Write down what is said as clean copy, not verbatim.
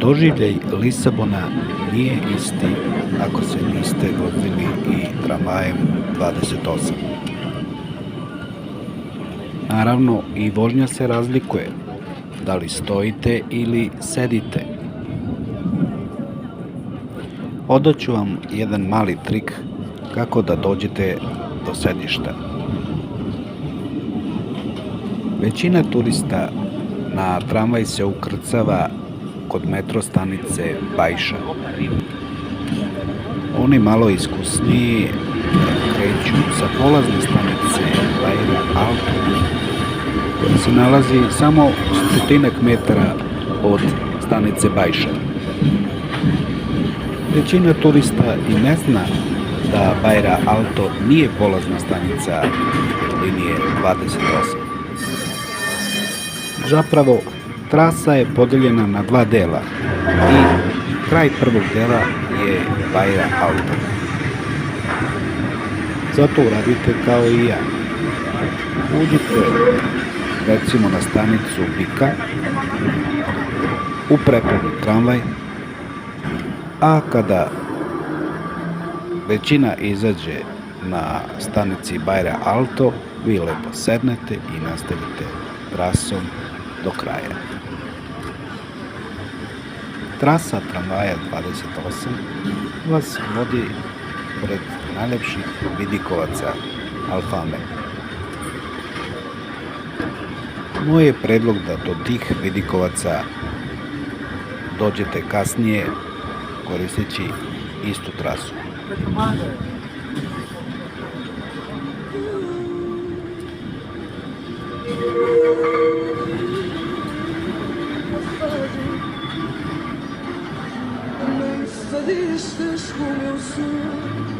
Doživljaj Lisabona nije isti ako se niste vozili i tramvajem 28. Naravno, i vožnja se razlikuje, da li stojite ili sedite. Odaću vam jedan mali trik kako da dođete do sedišta. Većina turista na tramvaj se ukrcava kod metro stanice Bajša. Oni malo iskusniji kreću sa polazne stanice Baira Alto, koja se nalazi samo 100 metara od stanice Bajša. Većina turista i ne zna da Baira Alto nije polazna stanica linije 28. Zapravo, trasa je podeljena na dva dela i kraj prvog dela je Baira Alto. Zato uradite kao i ja. Uđite recimo na stanicu Bika, u prepuni tramvaj, a kada većina izađe na stanici Baira Alto, vi lepo sednete i nastavite trasom do kraja. Trasa tramvaja 28 vas vodi pored najlepših vidikovaca Alfame. Moj je predlog da do tih vidikovaca dođete kasnije koristeći istu trasu. Não me fadistas com o meu sonho.